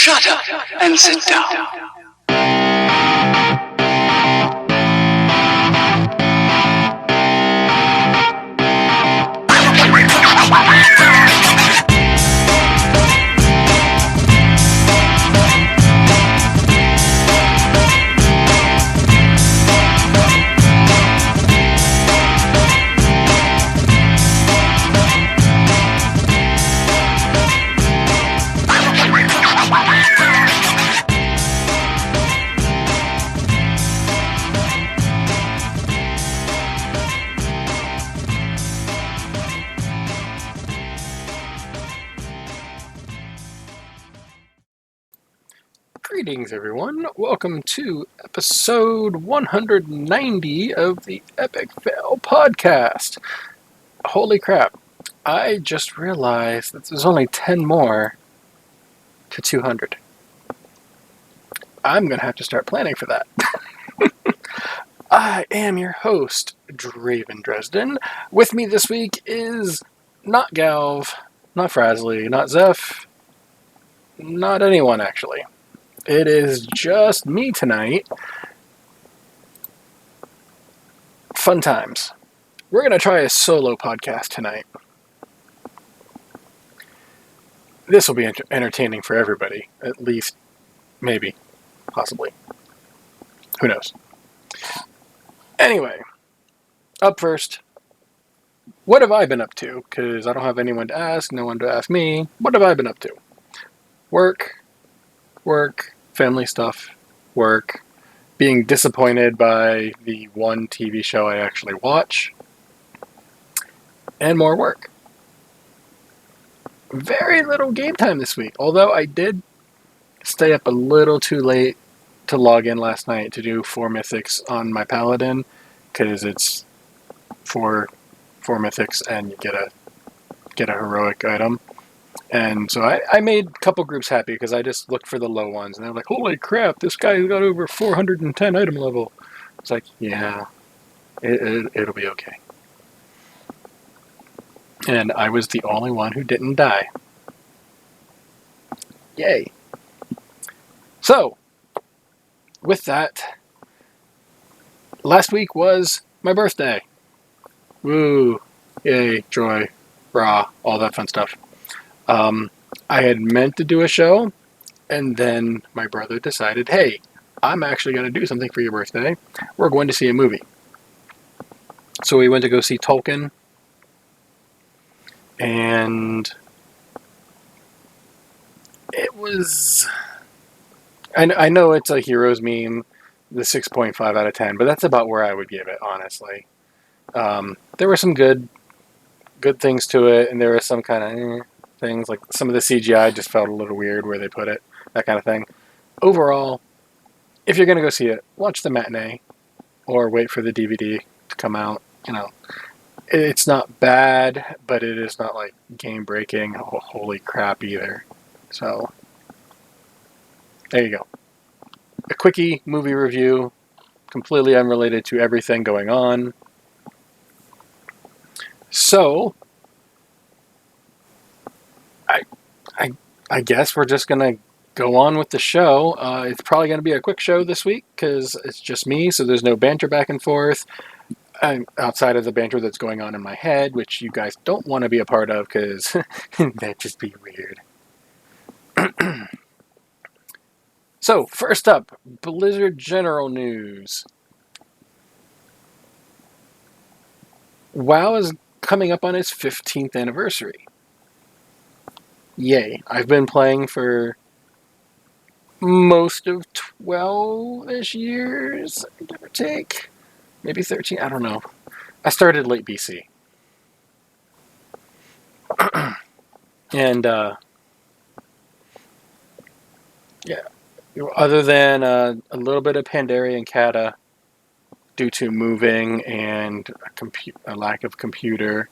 Shut up and sit down. Greetings, everyone. Welcome to episode 190 of the Epic Fail podcast. Holy crap. I just realized that there's only 10 more to 200. I'm going to have to start planning for that. I am your host, Draven Dresden. With me this week is not Galv, not Frasley, not Zeph, not anyone actually. It is just me tonight. Fun times. We're going to try a solo podcast tonight. This will be entertaining for everybody. At least, maybe, possibly. Who knows? Anyway, up first, what have I been up to? Because I don't have anyone to ask, no one to ask me. What have I been up to? Work, family stuff, work, being disappointed by the one TV show I actually watch, and more work. Very little game time this week, although I did stay up a little too late to log in last night to do 4 mythics on my paladin, because it's 4 mythics and you get a heroic item. And so I made a couple groups happy because I just looked for the low ones. And they're like, holy crap, this guy's got over 410 item level. It's like, yeah, it'll be okay. And I was the only one who didn't die. Yay. So, with that, last week was my birthday. Woo, yay, joy, rah, all that fun stuff. I had meant to do a show, and then my brother decided, hey, I'm actually going to do something for your birthday. We're going to see a movie. So we went to go see Tolkien, and it was... I know it's a Heroes meme, the 6.5 out of 10, but that's about where I would give it, honestly. There were some good things to it, and there were some kind of things, like some of the CGI just felt a little weird where they put it, that kind of thing. Overall, if you're going to go see it, watch the matinee, or wait for the DVD to come out. You know, it's not bad, but it is not like game-breaking, holy crap either. So, there you go. A quickie movie review, completely unrelated to everything going on. So, I guess we're just going to go on with the show. It's probably going to be a quick show this week because it's just me, so there's no banter back and forth. Outside of the banter that's going on in my head, which you guys don't want to be a part of because that'd just be weird. So, first up, Blizzard General News. WoW is coming up on its 15th anniversary. Yay. I've been playing for most of 12-ish years, give or take. Maybe 13, I don't know. I started late BC. And, yeah. Other than a little bit of Pandaria and Kata due to moving and a lack of computer,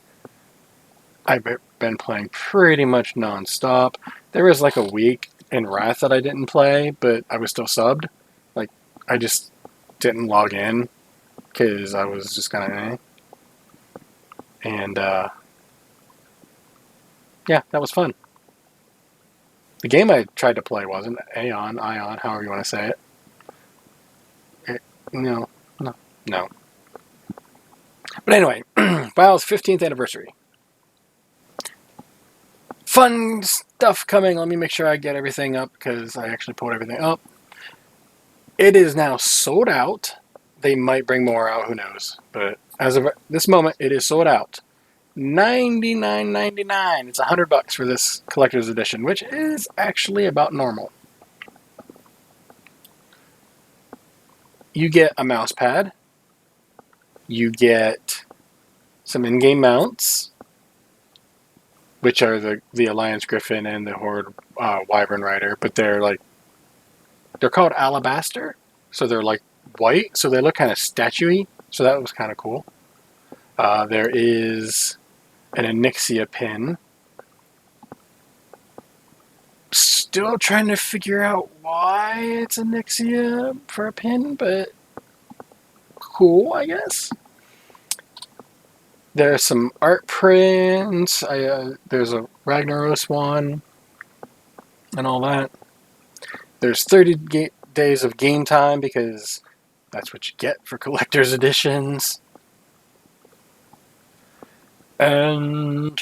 I've been playing pretty much non-stop. There was like a week in Wrath that I didn't play, but I was still subbed. Like, I just didn't log in because I was just kind of And, yeah, that was fun. The game I tried to play wasn't Ion, however you want to say it. No. But anyway, WoW's 15th anniversary. Fun stuff coming. Let me make sure I get everything up because I actually pulled everything up. It is now sold out. They might bring more out, who knows. But as of this moment, it is sold out. $99.99. It's $100 for this collector's edition, which is actually about normal. You get a mouse pad. You get some in-game mounts, which are the Alliance Griffin and the Horde Wyvern Rider, but they're called alabaster, so they're like white, so they look kind of statuey. So that was kind of cool. There is an Onyxia pin. Still trying to figure out why it's Onyxia for a pin, but cool, I guess. There's some art prints. There's a Ragnaros one and all that. There's 30 days of game time because that's what you get for collector's editions. And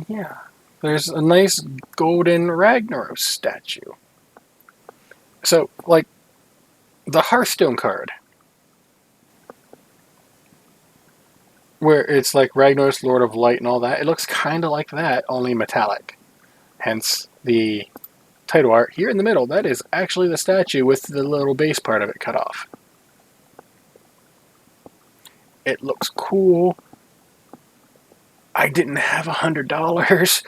yeah, there's a nice golden Ragnaros statue. So, like, the Hearthstone card, where it's like Ragnaros, Lord of Light and all that, it looks kind of like that, only metallic. Hence the title art here in the middle. That is actually the statue with the little base part of it cut off. It looks cool. I didn't have $100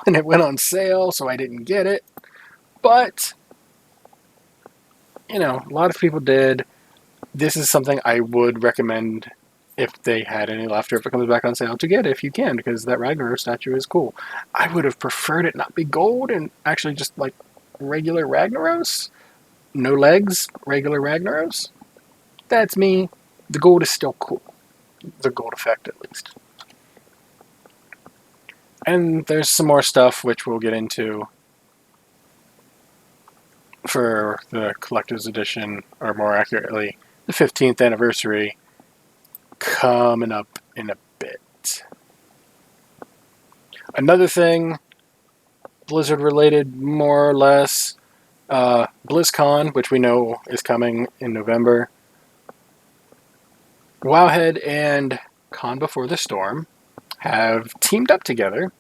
when it went on sale, so I didn't get it. But, you know, a lot of people did. This is something I would recommend if they had any left, or if it comes back on sale, to get it if you can, because that Ragnaros statue is cool. I would have preferred it not be gold and actually just like regular Ragnaros. No legs, regular Ragnaros. That's me. The gold is still cool. The gold effect, at least. And there's some more stuff which we'll get into for the collector's edition, or more accurately, the 15th anniversary, coming up in a bit. Another thing, Blizzard related, more or less, BlizzCon, which we know is coming in November. Wowhead and Con Before the Storm have teamed up together,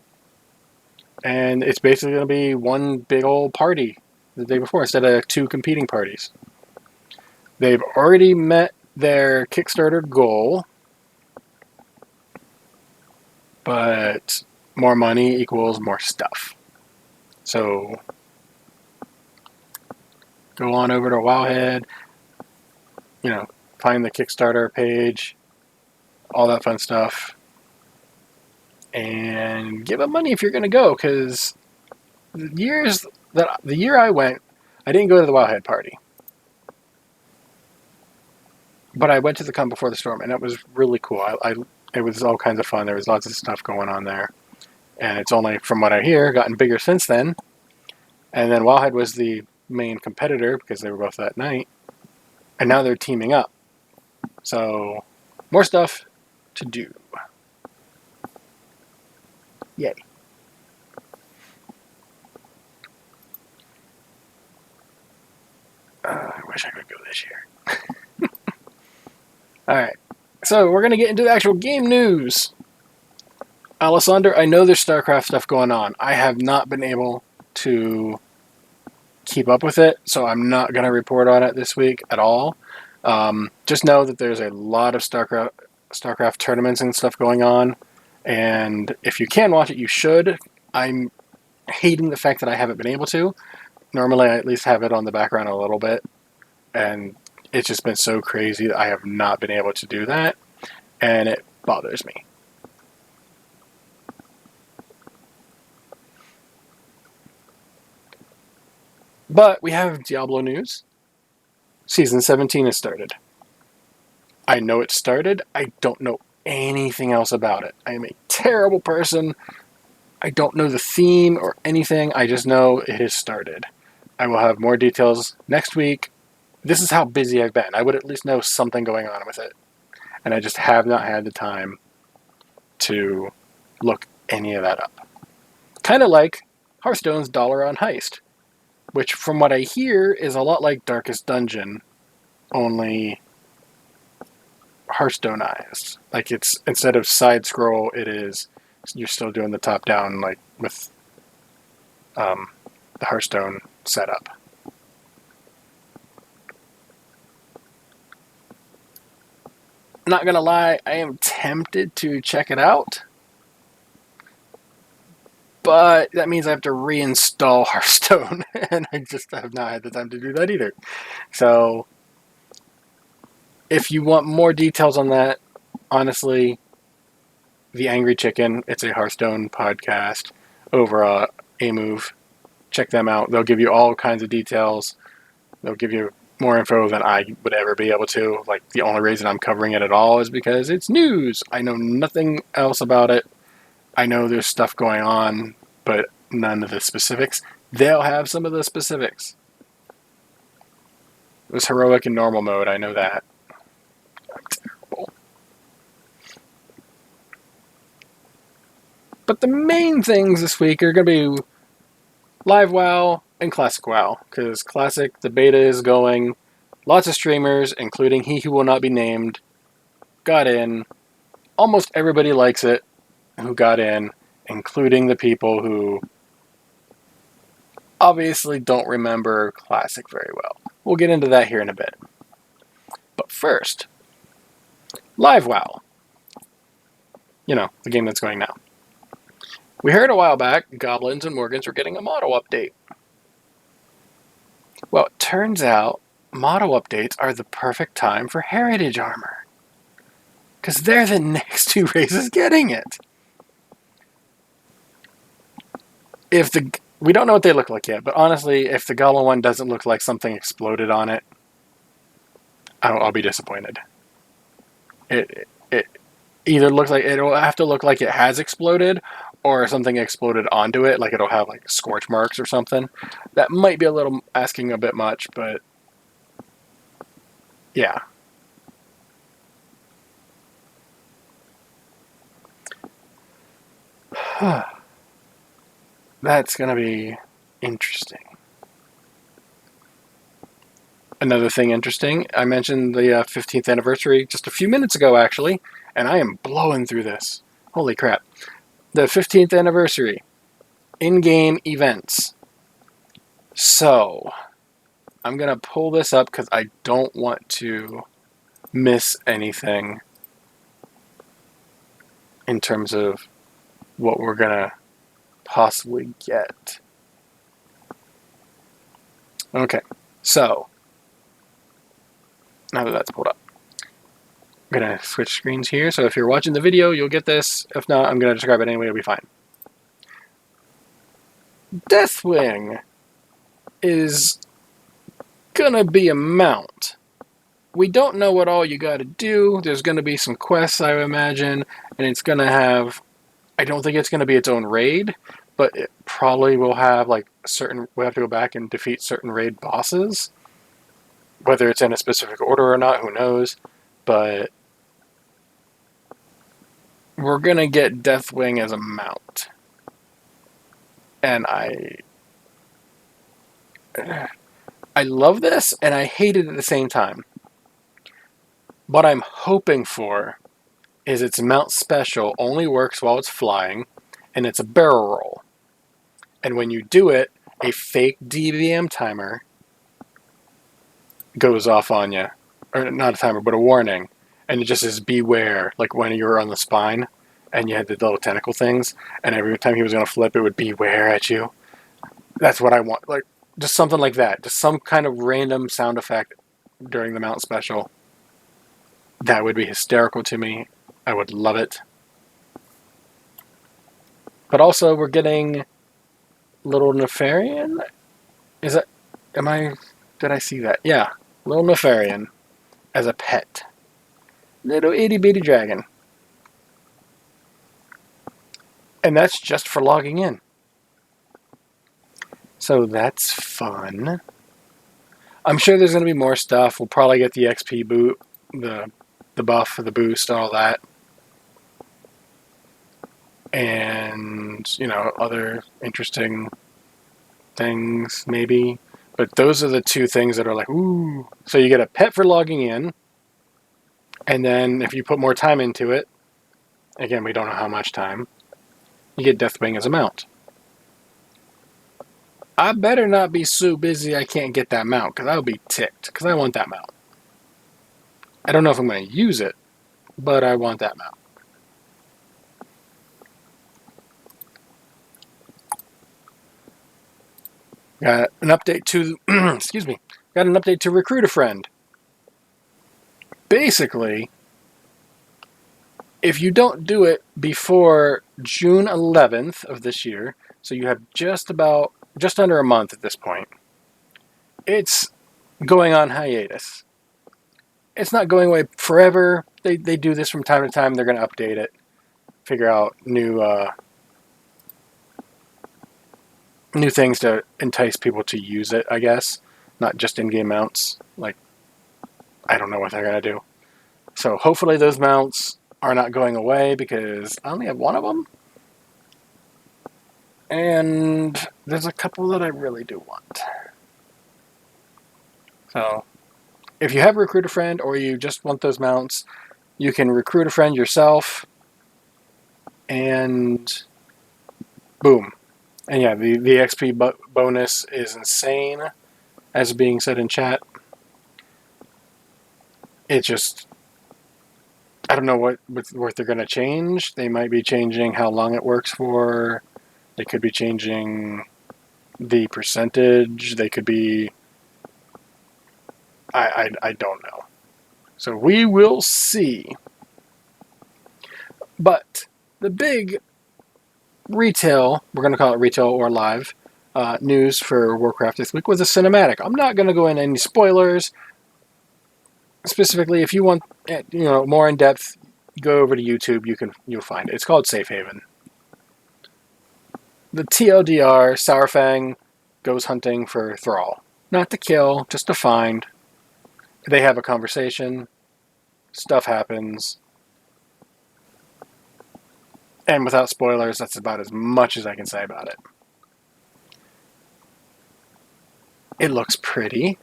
and it's basically going to be one big old party the day before instead of two competing parties. They've already met their Kickstarter goal, but more money equals more stuff. So go on over to Wowhead, you know, find the Kickstarter page, all that fun stuff, and give them money if you're going to go, because the year I went, I didn't go to the Wowhead party, but I went to the Come Before the Storm, and it was really cool. It was all kinds of fun. There was lots of stuff going on there, and it's only, from what I hear, gotten bigger since then. And then Wowhead was the main competitor because they were both that night, and now they're teaming up. So more stuff to do. Yay. I wish I could go this year. Alright, so we're going to get into the actual game news. Alessander, I know there's StarCraft stuff going on. I have not been able to keep up with it, so I'm not going to report on it this week at all. Just know that there's a lot of StarCraft tournaments and stuff going on, and if you can watch it, you should. I'm hating the fact that I haven't been able to. Normally, I at least have it on the background a little bit, and it's just been so crazy that I have not been able to do that, and it bothers me. But we have Diablo news. Season 17 has started. I know it started. I don't know anything else about it. I am a terrible person I don't know the theme or anything. I just know it has started. I will have more details next week. This is how busy I've been. I would at least know something going on with it. And I just have not had the time to look any of that up. Kind of like Hearthstone's Dollar on Heist, which from what I hear is a lot like Darkest Dungeon, only Hearthstoneized. Like, it's instead of side scroll, it is you're still doing the top down, like with the Hearthstone setup. Not gonna lie, I am tempted to check it out, but that means I have to reinstall Hearthstone, and I just have not had the time to do that either. So, if you want more details on that, honestly, The Angry Chicken, it's a Hearthstone podcast over A-Move. Check them out. They'll give you all kinds of details. They'll give you more info than I would ever be able to. Like, the only reason I'm covering it at all is because it's news. I know nothing else about it. I know there's stuff going on, but none of the specifics. They'll have some of the specifics. It was heroic in normal mode, I know that. I'm terrible. But the main things this week are going to be Live WoW and Classic WoW, because Classic, the beta is going. Lots of streamers, including he who will not be named, got in. Almost everybody likes it who got in, including the people who obviously don't remember Classic very well. We'll get into that here in a bit. But first, Live WoW. You know, the game that's going now. We heard a while back Goblins and Morgans were getting a model update. Well, it turns out model updates are the perfect time for Heritage Armor, because they're the next two races getting it. We don't know what they look like yet, but honestly, if the Goblin one doesn't look like something exploded on it, I'll be disappointed. It either looks like it'll have to look like it has exploded, or something exploded onto it, like it'll have like scorch marks or something. That might be a little asking a bit much, but yeah. That's going to be interesting. Another thing interesting, I mentioned the 15th anniversary just a few minutes ago, actually, and I am blowing through this. Holy crap. The 15th anniversary in-game events. So, I'm going to pull this up because I don't want to miss anything in terms of what we're going to possibly get. Okay, so now that that's pulled up, I'm going to switch screens here. So if you're watching the video, you'll get this. If not, I'm going to describe it anyway. It'll be fine. Deathwing is going to be a mount. We don't know what all you got to do. There's going to be some quests, I imagine, and it's going to have... I don't think it's going to be its own raid, but it probably will have like we'll have to go back and defeat certain raid bosses. Whether it's in a specific order or not, who knows. But we're going to get Deathwing as a mount. And I love this, and I hate it at the same time. What I'm hoping for is its mount special only works while it's flying, and it's a barrel roll. And when you do it, a fake DVM timer goes off on you. Or not a timer, but a warning. And it just says, beware, like when you were on the spine, and you had the little tentacle things, and every time he was going to flip, it would beware at you. That's what I want. Like, just something like that. Just some kind of random sound effect during the mount special. That would be hysterical to me. I would love it. But also, we're getting Little Nefarian? Did I see that? Yeah, Little Nefarian as a pet. Little itty bitty dragon. And that's just for logging in. So that's fun. I'm sure there's going to be more stuff. We'll probably get the XP boot, the buff, the boost, all that. And, other interesting things, maybe. But those are the two things that are like, ooh. So you get a pet for logging in. And then if you put more time into it, again, we don't know how much time, you get Deathwing as a mount. I better not be so busy I can't get that mount, because I'll be ticked, because I want that mount. I don't know if I'm going to use it, but I want that mount. Got an update to, excuse me, got an update to Recruit a Friend. Basically, if you don't do it before June 11th of this year, so you have just under a month at this point, it's going on hiatus. It's not going away forever. They do this from time to time. They're going to update it, figure out new things to entice people to use it, I guess. Not just in-game mounts. Like, I don't know what they're going to do. So hopefully those mounts are not going away, because I only have one of them. And there's a couple that I really do want. So if you have a Recruit a Friend, or you just want those mounts, you can recruit a friend yourself, and boom. And yeah, the XP bonus is insane, as being said in chat. It just, I don't know what they're going to change. They might be changing how long it works for. They could be changing the percentage. They could be, I don't know. So we will see. But the big retail, we're going to call it retail or live, news for Warcraft this week was a cinematic. I'm not going to go into any spoilers. Specifically, if you want more in depth, go over to YouTube. You'll find it. It's called Safe Haven. The TLDR, Saurfang goes hunting for Thrall. Not to kill, just to find. They have a conversation. Stuff happens. And without spoilers, that's about as much as I can say about it. It looks pretty.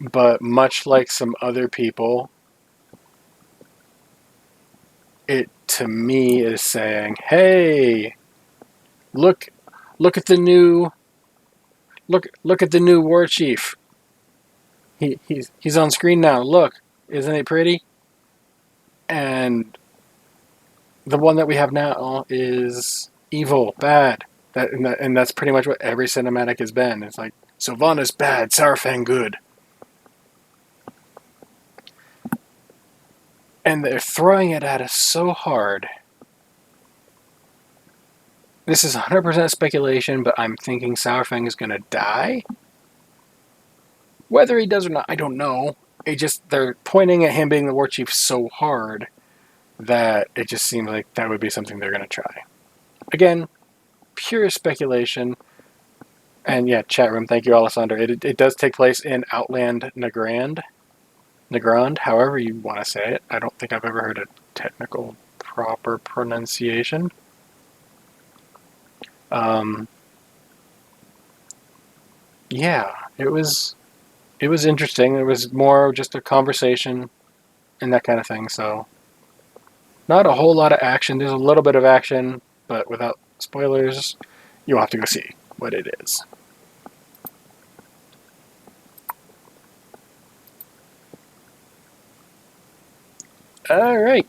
But much like some other people, it to me is saying, "Hey, look at the new war chief. He's on screen now. Look, isn't it pretty?" And the one that we have now is evil, bad. And that's pretty much what every cinematic has been. It's like, Sylvanas bad, Saurfang good. And they're throwing it at us so hard. This is 100% speculation, but I'm thinking Saurfang is going to die. Whether he does or not, I don't know. They're pointing at him being the war chief so hard that it just seems like that would be something they're going to try. Again, pure speculation. And yeah, chat room, thank you, Alessandro. It does take place in Outland Nagrand, however you want to say it. I don't think I've ever heard a technical proper pronunciation. Yeah, it was interesting. It was more just a conversation and that kind of thing. So not a whole lot of action. There's a little bit of action, but without spoilers, you'll have to go see what it is. All right.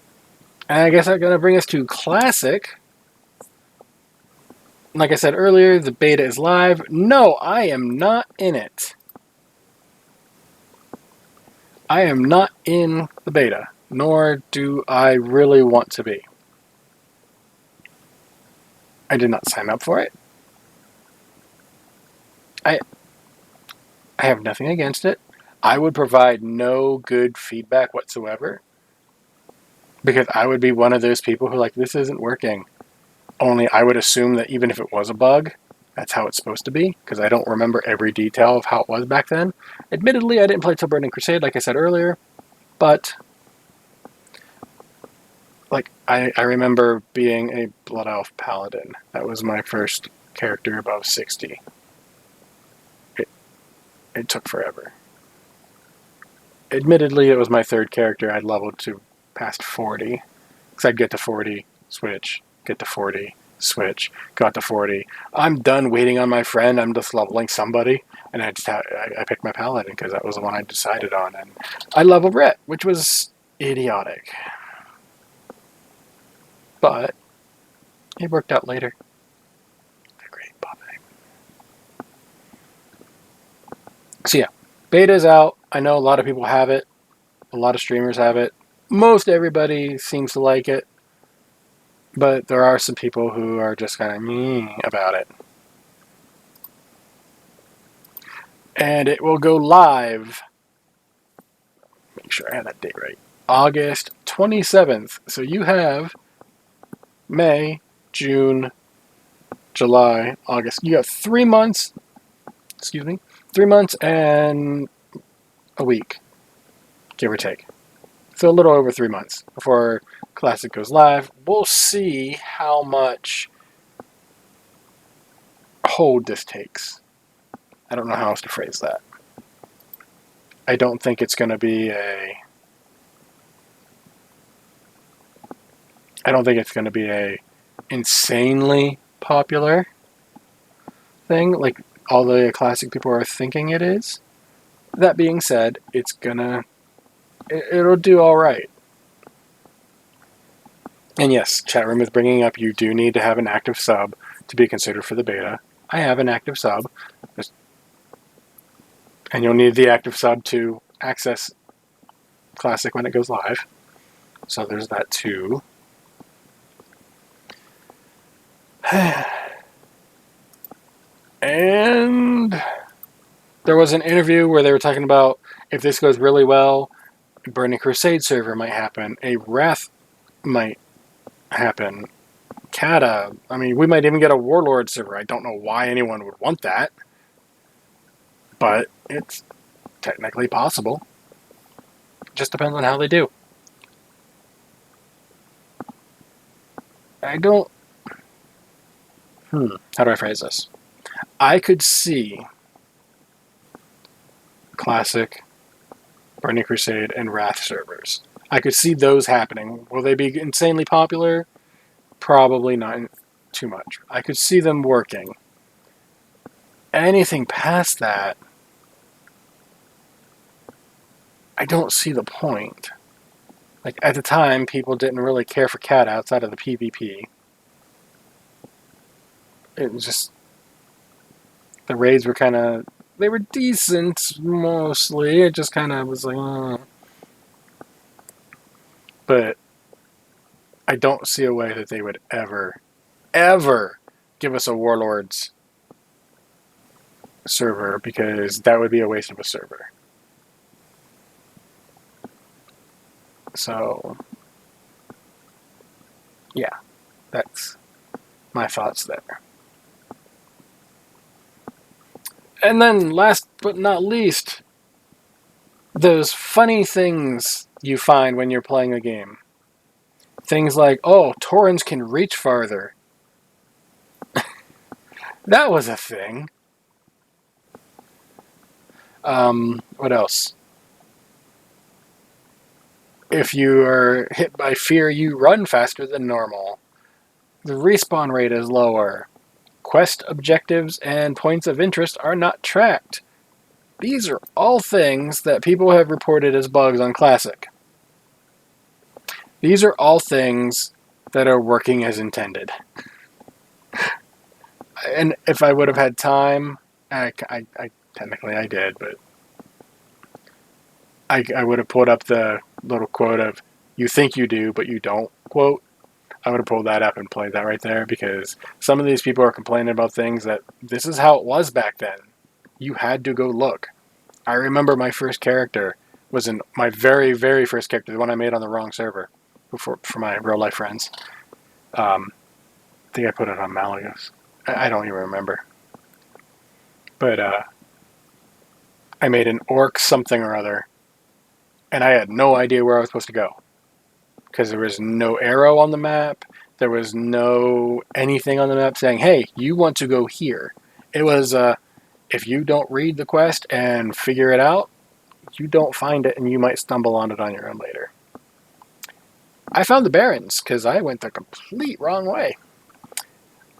I guess I'm going to bring us to Classic. Like I said earlier, the beta is live. No, I am not in it. I am not in the beta, nor do I really want to be. I did not sign up for it. I have nothing against it. I would provide no good feedback whatsoever. Because I would be one of those people who this isn't working. Only I would assume that even if it was a bug, that's how it's supposed to be, because I don't remember every detail of how it was back then. Admittedly, I didn't play till Burning Crusade, like I said earlier, but I remember being a Blood Elf Paladin. That was my first character above 60. It took forever. Admittedly, it was my third character. I'd leveled to past 40. Because I'd get to 40, switch, get to 40, switch, got to 40. I'm done waiting on my friend. I'm just leveling somebody. And I picked my Paladin because that was the one I decided on. And I leveled Ret, which was idiotic. But it worked out later. The great puppet. So yeah, beta's out. I know a lot of people have it. A lot of streamers have it. Most everybody seems to like it. But there are some people who are just kind of meh about it. And it will go live. Make sure I have that date right. August 27th. So you have May, June, July, August. You got 3 months. 3 months and a week, give or take. So a little over 3 months before Classic goes live. We'll see how much hold this takes. I don't know how else to phrase that. I don't think it's going to be a insanely popular thing like all the Classic people are thinking it is. That being said, it'll do all right. And yes, chat room is bringing up you do need to have an active sub to be considered for the beta. I have an active sub. And you'll need the active sub to access Classic when it goes live. So there's that too. And there was an interview where they were talking about if this goes really well, Burning Crusade server might happen. A Wrath might happen. Kata. I mean, we might even get a Warlord server. I don't know why anyone would want that. But it's technically possible. Just depends on how they do. I don't... How do I phrase this? I could see Classic, Burning Crusade, and Wrath servers. I could see those happening. Will they be insanely popular? Probably not too much. I could see them working. Anything past that, I don't see the point. Like, at the time, people didn't really care for Cat outside of the PvP. It was just... The raids were kind of... They were decent, mostly. It just kind of was like... But I don't see a way that they would ever give us a Warlords server, because that would be a waste of a server. So, yeah, that's my thoughts there. And then, last but not least, those funny things you find when you're playing a game. Things like, oh, Taurens can reach farther. That was a thing. What else? If you are hit by fear, you run faster than normal. The respawn rate is lower. Quest objectives and points of interest are not tracked. These are all things that people have reported as bugs on Classic. These are all things that are working as intended. And if I would have had time, I technically I did, but I would have pulled up the little quote of, you think you do, but you don't, quote. I would have pulled that up and played that right there, because some of these people are complaining about things that this is how it was back then. You had to go look. I remember my first character was in my very, very first character, the one I made on the wrong server. for my real life friends. I think I put it on Malagos. I don't even remember. But I made an orc something or other, and I had no idea where I was supposed to go. Because there was no arrow on the map. There was no anything on the map saying, hey, you want to go here. It was, if you don't read the quest and figure it out, you don't find it and you might stumble on it on your own later. I found the Barrens because I went the complete wrong way.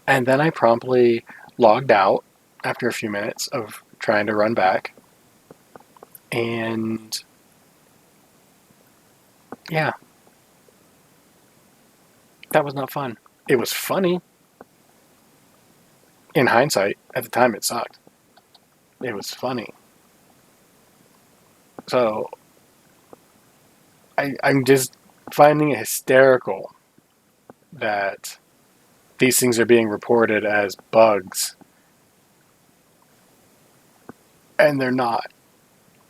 And then I promptly logged out after a few minutes of trying to run back. And yeah, that was not fun. It was funny. In hindsight, at the time it sucked. It was funny. So I'm just finding it hysterical that these things are being reported as bugs. And they're not.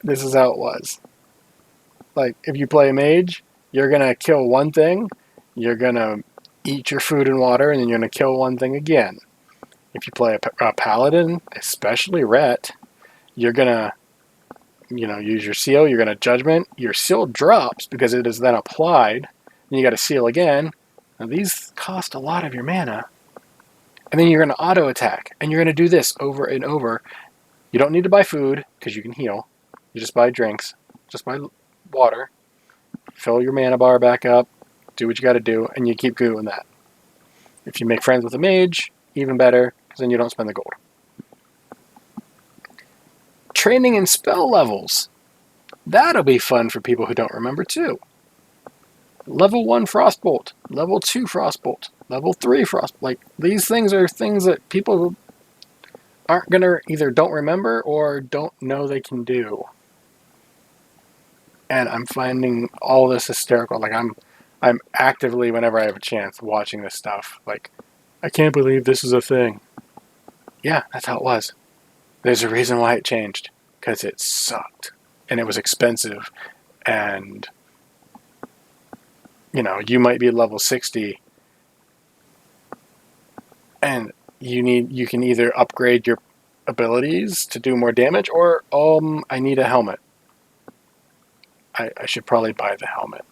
This is how it was. Like, if you play a mage, you're going to kill one thing, you're going to eat your food and water, and then you're going to kill one thing again. If you play a paladin, especially Ret, you're going to use your seal, you're going to judgment. Your seal drops because it is then applied. Then you got to seal again. Now, these cost a lot of your mana. And then you're going to auto attack. And you're going to do this over and over. You don't need to buy food because you can heal. You just buy drinks. Just buy water. Fill your mana bar back up. Do what you got to do. And you keep doing that. If you make friends with a mage, even better. Because then you don't spend the gold. Training and spell levels. That'll be fun for people who don't remember too. Level 1 Frostbolt, level 2 Frostbolt, level 3 Frostbolt. Like, these things are things that people aren't going to either don't remember or don't know they can do. And I'm finding all this hysterical. Like, I'm actively, whenever I have a chance, watching this stuff. Like, I can't believe this is a thing. Yeah, that's how it was. There's a reason why it changed. Because it sucked. And it was expensive. And, you might be level 60. And you can either upgrade your abilities to do more damage, or, I need a helmet. I should probably buy the helmet.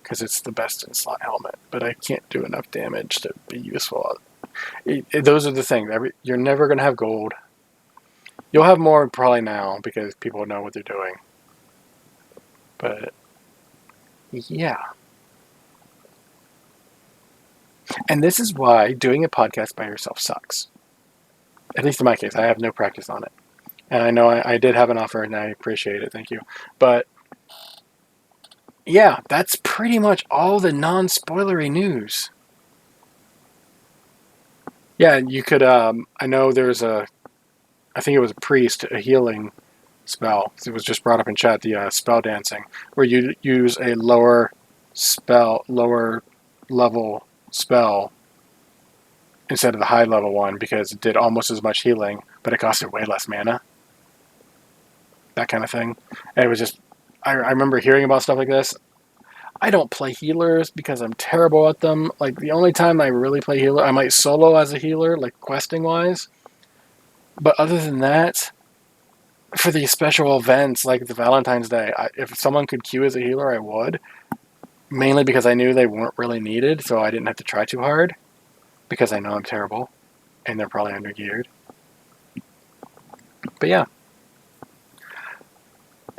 Because it's the best in slot helmet. But I can't do enough damage to be useful. Those are the things. You're never going to have gold. You'll have more probably now because people know what they're doing. But, yeah. And this is why doing a podcast by yourself sucks. At least in my case, I have no practice on it. And I know I did have an offer and I appreciate it. Thank you. But, yeah, that's pretty much all the non-spoilery news. Yeah, you could, I know there's I think it was a priest, a healing spell. It was just brought up in chat, the spell dancing, where you use a lower level spell instead of the high level one because it did almost as much healing, but it costed way less mana. That kind of thing. And it was just, I remember hearing about stuff like this. I don't play healers because I'm terrible at them. Like, the only time I really play healer, I might solo as a healer, like questing wise. But other than that, for these special events like the Valentine's Day, if someone could queue as a healer, I would. Mainly because I knew they weren't really needed, so I didn't have to try too hard. Because I know I'm terrible, and they're probably under-geared. But yeah.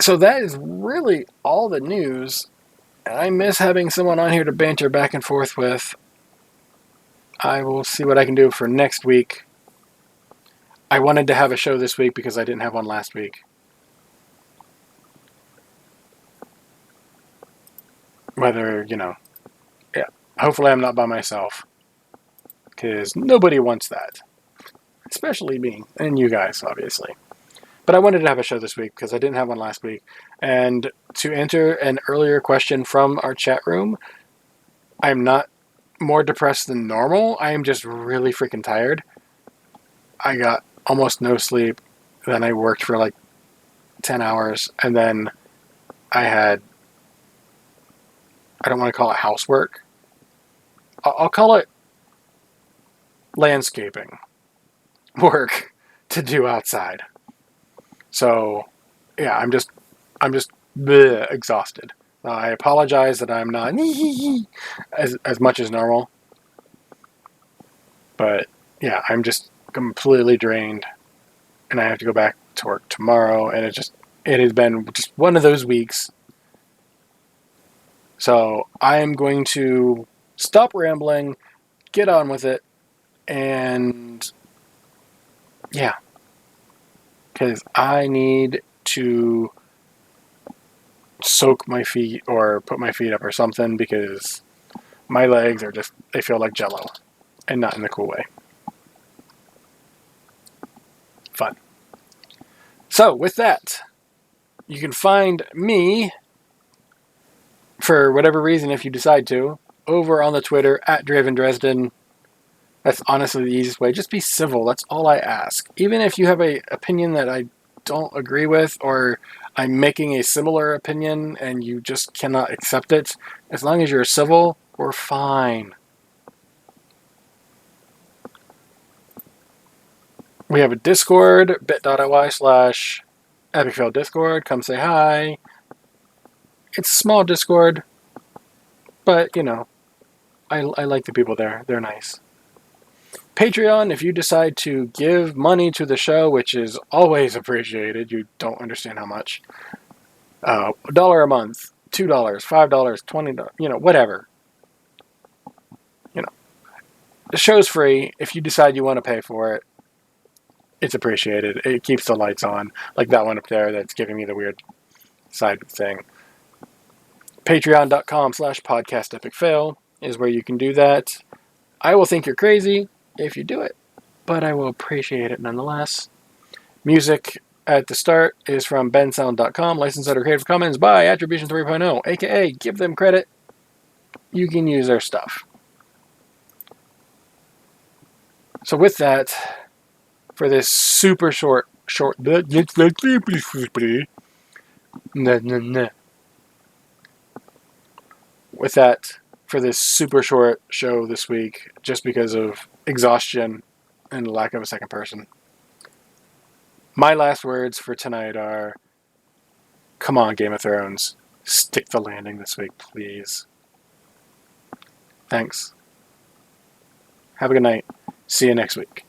So that is really all the news. And I miss having someone on here to banter back and forth with. I will see what I can do for next week. I wanted to have a show this week because I didn't have one last week. Whether, yeah. Hopefully I'm not by myself. Because nobody wants that. Especially me. And you guys, obviously. But I wanted to have a show this week because I didn't have one last week. And to answer an earlier question from our chat room, I'm not more depressed than normal. I am just really freaking tired. I got almost no sleep. Then I worked for like 10 hours. And then I I don't want to call it housework. I'll call it landscaping work to do outside. So, yeah, I'm just bleh, exhausted. I apologize that I'm not as much as normal. But, yeah, I'm just completely drained. And I have to go back to work tomorrow. And it has been just one of those weeks. So, I'm going to stop rambling, get on with it, and, yeah. Because I need to soak my feet or put my feet up or something because my legs are just, they feel like jello and not in the cool way. Fun. So with that, you can find me, for whatever reason, if you decide to, over on the Twitter at Draven Dresden. That's honestly the easiest way. Just be civil. That's all I ask. Even if you have an opinion that I don't agree with, or I'm making a similar opinion and you just cannot accept it, as long as you're civil, we're fine. We have a Discord, bit.ly/epicfail Discord. Come say hi. It's a small Discord, but, you know, I like the people there. They're nice. Patreon, if you decide to give money to the show, which is always appreciated, you don't understand how much. $1 a month, $2, $5, $20, you know, whatever. You know, the show's free. If you decide you want to pay for it, it's appreciated. It keeps the lights on, like that one up there that's giving me the weird side thing. Patreon.com/podcastepicfail is where you can do that. I will think you're crazy if you do it, but I will appreciate it nonetheless. Music at the start is from bensound.com, licensed under Creative Commons by Attribution 3.0, aka give them credit. You can use their stuff. So with that, for this super short with that, for this super short show this week, just because of exhaustion and lack of a second person, my last words for tonight are, come on, Game of Thrones. Stick the landing this week, please. Thanks. Have a good night. See you next week.